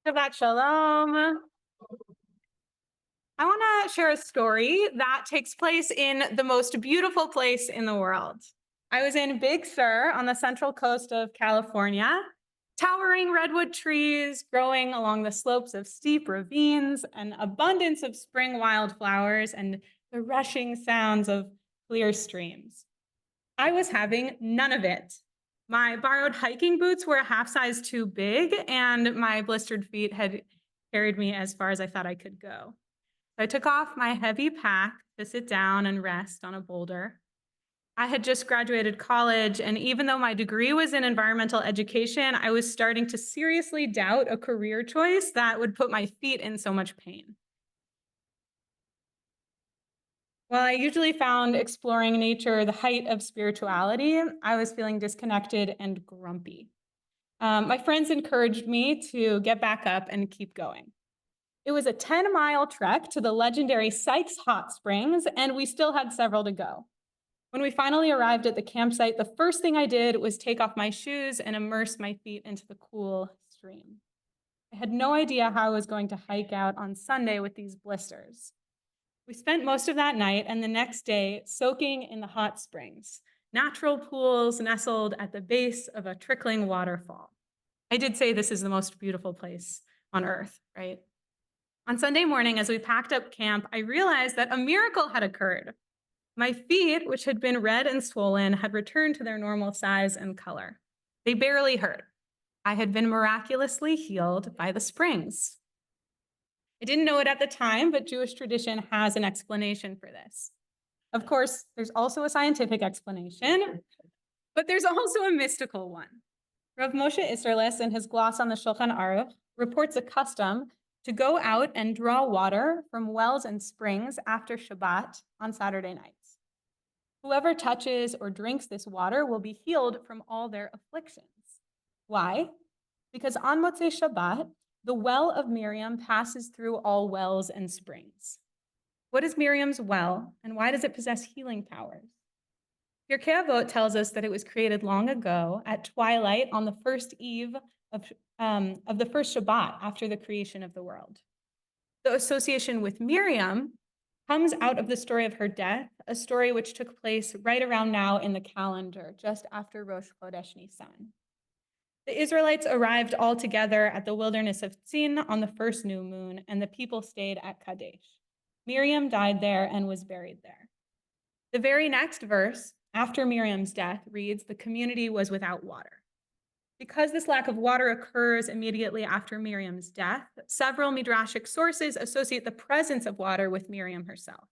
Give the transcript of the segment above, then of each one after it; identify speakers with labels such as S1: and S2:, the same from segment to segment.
S1: Shabbat Shalom. I want to share a story that takes place in the most beautiful place in the world. I was in Big Sur on the central coast of California. Towering redwood trees growing along the slopes of steep ravines, an abundance of spring wildflowers, and the rushing sounds of clear streams. I was having none of it. My borrowed hiking boots were a half size too big, and my blistered feet had carried me as far as I thought I could go. So I took off my heavy pack to sit down and rest on a boulder. I had just graduated college, and even though my degree was in environmental education, I was starting to seriously doubt a career choice that would put my feet in so much pain. While I usually found exploring nature the height of spirituality, I was feeling disconnected and grumpy. My friends encouraged me to get back up and keep going. It was a 10-mile trek to the legendary Sykes Hot Springs, and we still had several to go. When we finally arrived at the campsite, the first thing I did was take off my shoes and immerse my feet into the cool stream. I had no idea how I was going to hike out on Sunday with these blisters. We spent most of that night and the next day soaking in the hot springs, natural pools nestled at the base of a trickling waterfall. I did say this is the most beautiful place on earth, right? On Sunday morning, as we packed up camp, I realized that a miracle had occurred. My feet, which had been red and swollen, had returned to their normal size and color. They barely hurt. I had been miraculously healed by the springs. I didn't know it at the time, but Jewish tradition has an explanation for this. Of course, there's also a scientific explanation, but there's also a mystical one. Rav Moshe Isserles, in his gloss on the Shulchan Aruch, reports a custom to go out and draw water from wells and springs after Shabbat on Saturday nights. Whoever touches or drinks this water will be healed from all their afflictions. Why? Because on Motzei Shabbat, the well of Miriam passes through all wells and springs. What is Miriam's well, and why does it possess healing powers? Pirkei Avot tells us that it was created long ago at twilight on the first eve of the first Shabbat after the creation of the world. The association with Miriam comes out of the story of her death, a story which took place right around now in the calendar, just after Rosh Chodesh Nisan. The Israelites arrived all together at the wilderness of Tzin on the first new moon, and the people stayed at Kadesh. Miriam died there and was buried there. The very next verse, after Miriam's death, reads, "The community was without water." Because this lack of water occurs immediately after Miriam's death, several midrashic sources associate the presence of water with Miriam herself.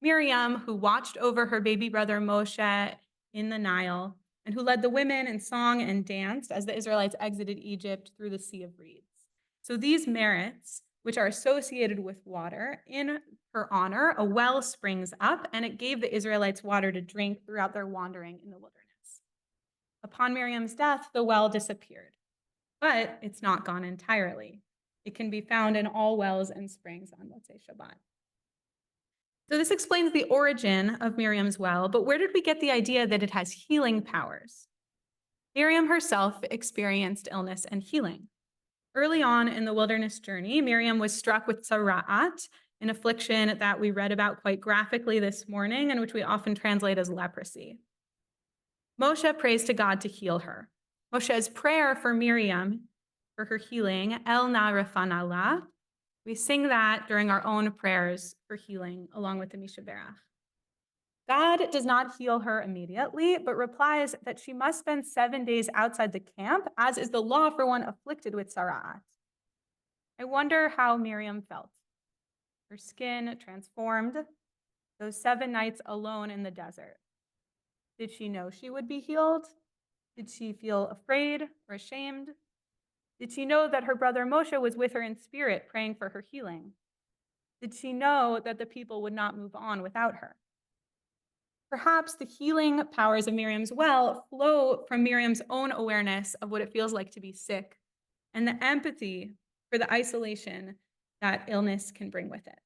S1: Miriam, who watched over her baby brother Moshe in the Nile, and who led the women in song and danced as the Israelites exited Egypt through the Sea of Reeds. So these merits, which are associated with water, in her honor, a well springs up, and it gave the Israelites water to drink throughout their wandering in the wilderness. Upon Miriam's death, the well disappeared, but it's not gone entirely. It can be found in all wells and springs on Motzei Shabbat. So this explains the origin of Miriam's well, but where did we get the idea that it has healing powers? Miriam herself experienced illness and healing. Early on in the wilderness journey, Miriam was struck with tzara'at, an affliction that we read about quite graphically this morning, and which we often translate as leprosy. Moshe prays to God to heal her. Moshe's prayer for Miriam, for her healing, El na refana la, we sing that during our own prayers for healing, along with the Mishaberach. God does not heal her immediately, but replies that she must spend 7 days outside the camp, as is the law for one afflicted with tzara'at. I wonder how Miriam felt. Her skin transformed, those 7 nights alone in the desert. Did she know she would be healed? Did she feel afraid or ashamed? Did she know that her brother Moshe was with her in spirit, praying for her healing? Did she know that the people would not move on without her? Perhaps the healing powers of Miriam's well flow from Miriam's own awareness of what it feels like to be sick and the empathy for the isolation that illness can bring with it.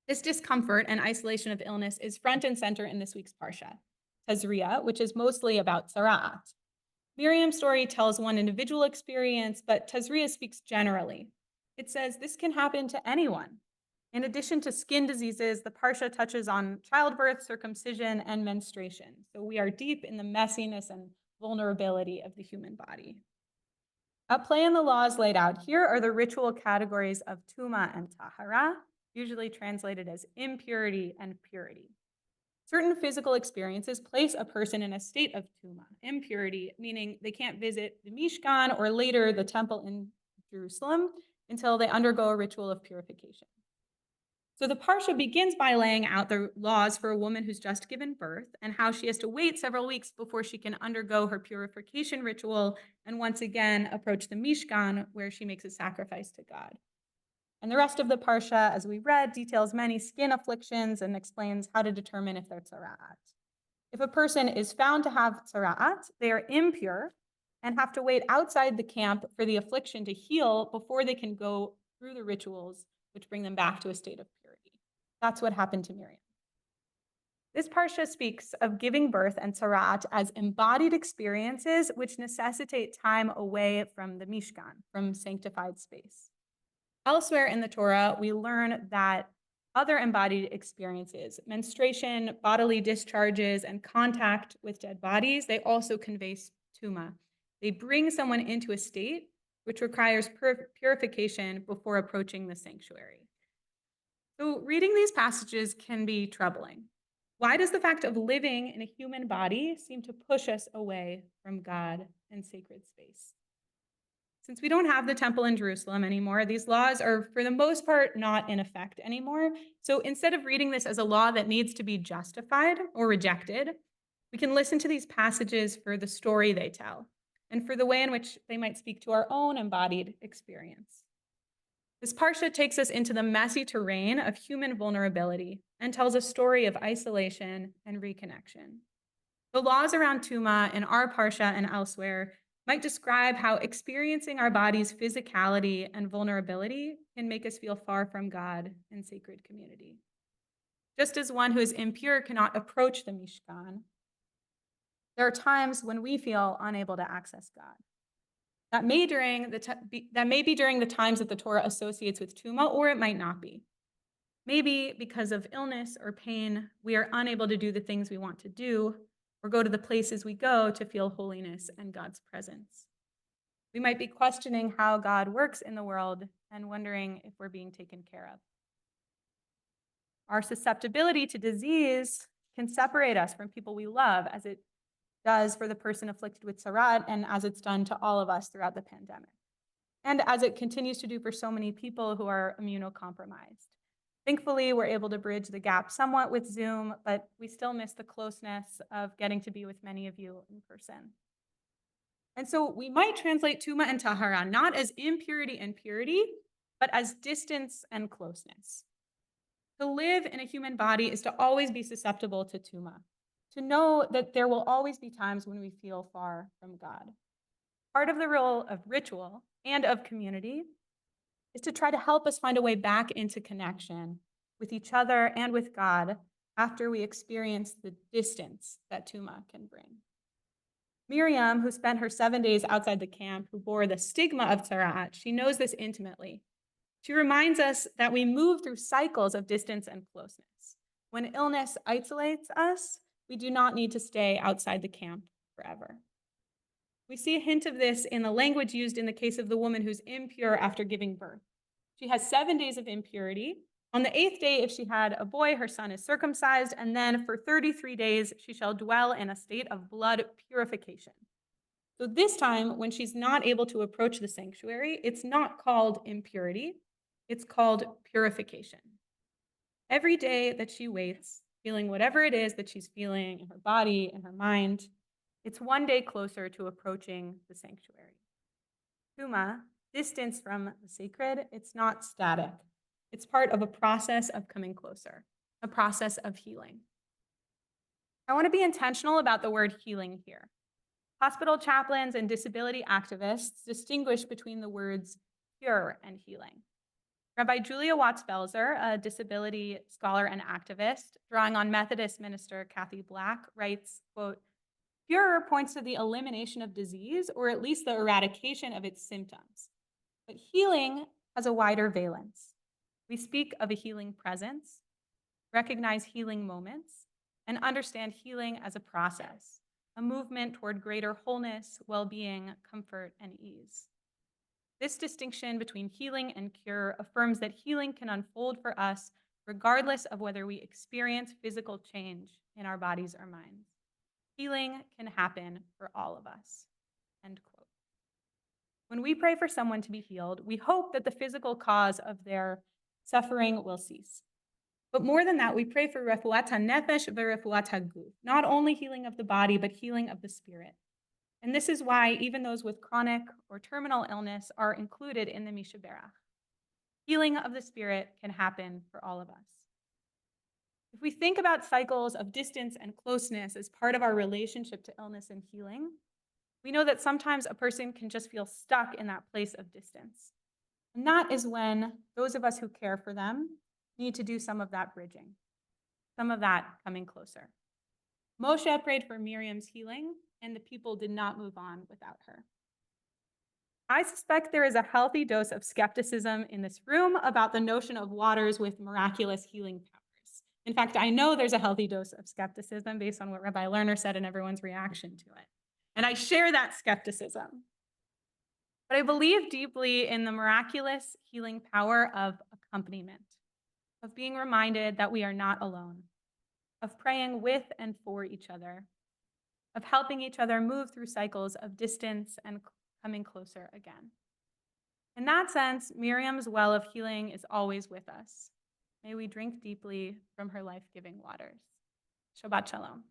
S1: This discomfort and isolation of illness is front and center in this week's Parsha, Tazria, which is mostly about tzara'at. Miriam's story tells one individual experience, but Tazria speaks generally. It says this can happen to anyone. In addition to skin diseases, the Parsha touches on childbirth, circumcision, and menstruation. So we are deep in the messiness and vulnerability of the human body. At play in the laws laid out here are the ritual categories of tuma and tahara, usually translated as impurity and purity. Certain physical experiences place a person in a state of tuma, impurity, meaning they can't visit the Mishkan or later the temple in Jerusalem until they undergo a ritual of purification. So the Parsha begins by laying out the laws for a woman who's just given birth and how she has to wait several weeks before she can undergo her purification ritual and once again approach the Mishkan where she makes a sacrifice to God. And the rest of the Parsha, as we read, details many skin afflictions and explains how to determine if they're tzara'at. If a person is found to have tzara'at, they are impure and have to wait outside the camp for the affliction to heal before they can go through the rituals which bring them back to a state of purity. That's what happened to Miriam. This Parsha speaks of giving birth and tzara'at as embodied experiences which necessitate time away from the Mishkan, from sanctified space. Elsewhere in the Torah, we learn that other embodied experiences, menstruation, bodily discharges, and contact with dead bodies, they also convey tuma. They bring someone into a state which requires purification before approaching the sanctuary. So reading these passages can be troubling. Why does the fact of living in a human body seem to push us away from God and sacred space? Since we don't have the temple in Jerusalem anymore, these laws are, for the most part, not in effect anymore. So instead of reading this as a law that needs to be justified or rejected, we can listen to these passages for the story they tell and for the way in which they might speak to our own embodied experience. This Parsha takes us into the messy terrain of human vulnerability and tells a story of isolation and reconnection. The laws around Tuma in our Parsha and elsewhere might describe how experiencing our body's physicality and vulnerability can make us feel far from God and sacred community. Just as one who is impure cannot approach the Mishkan, there are times when we feel unable to access God. That may be during the times that the Torah associates with Tuma, or it might not be. Maybe because of illness or pain, we are unable to do the things we want to do or go to the places we go to feel holiness and God's presence. We might be questioning how God works in the world and wondering if we're being taken care of. Our susceptibility to disease can separate us from people we love, as it does for the person afflicted with tzara'at and as it's done to all of us throughout the pandemic, and as it continues to do for so many people who are immunocompromised. Thankfully, we're able to bridge the gap somewhat with Zoom, but we still miss the closeness of getting to be with many of you in person. And so we might translate Tuma and Tahara not as impurity and purity, but as distance and closeness. To live in a human body is to always be susceptible to Tuma, to know that there will always be times when we feel far from God. Part of the role of ritual and of community is to try to help us find a way back into connection with each other and with God after we experience the distance that Tuma can bring. Miriam, who spent her 7 days outside the camp, who bore the stigma of tzara'at, she knows this intimately. She reminds us that we move through cycles of distance and closeness. When illness isolates us, we do not need to stay outside the camp forever. We see a hint of this in the language used in the case of the woman who's impure after giving birth. She has 7 days of impurity. On the 8th day, if she had a boy, her son is circumcised, and then for 33 days, she shall dwell in a state of blood purification. So this time, when she's not able to approach the sanctuary, it's not called impurity, it's called purification. Every day that she waits, feeling whatever it is that she's feeling in her body and her mind, it's one day closer to approaching the sanctuary. Tuma, distance from the sacred, it's not static. It's part of a process of coming closer, a process of healing. I want to be intentional about the word healing here. Hospital chaplains and disability activists distinguish between the words cure and healing. Rabbi Julia Watts-Belzer, a disability scholar and activist, drawing on Methodist minister Kathy Black, writes, quote, Cure points to the elimination of disease or at least the eradication of its symptoms. But healing has a wider valence. We speak of a healing presence, recognize healing moments, and understand healing as a process, a movement toward greater wholeness, well being, comfort, and ease. This distinction between healing and cure affirms that healing can unfold for us regardless of whether we experience physical change in our bodies or minds. Healing can happen for all of us. End quote. When we pray for someone to be healed, we hope that the physical cause of their suffering will cease. But more than that, we pray for refuata nefesh verefuata guf, not only healing of the body, but healing of the spirit. And this is why even those with chronic or terminal illness are included in the Mishaberach. Healing of the spirit can happen for all of us. If we think about cycles of distance and closeness as part of our relationship to illness and healing, we know that sometimes a person can just feel stuck in that place of distance. And that is when those of us who care for them need to do some of that bridging, some of that coming closer. Moshe prayed for Miriam's healing, and the people did not move on without her. I suspect there is a healthy dose of skepticism in this room about the notion of waters with miraculous healing powers. In fact, I know there's a healthy dose of skepticism based on what Rabbi Lerner said and everyone's reaction to it. And I share that skepticism. But I believe deeply in the miraculous healing power of accompaniment, of being reminded that we are not alone, of praying with and for each other, of helping each other move through cycles of distance and coming closer again. In that sense, Miriam's well of healing is always with us. May we drink deeply from her life-giving waters. Shabbat Shalom.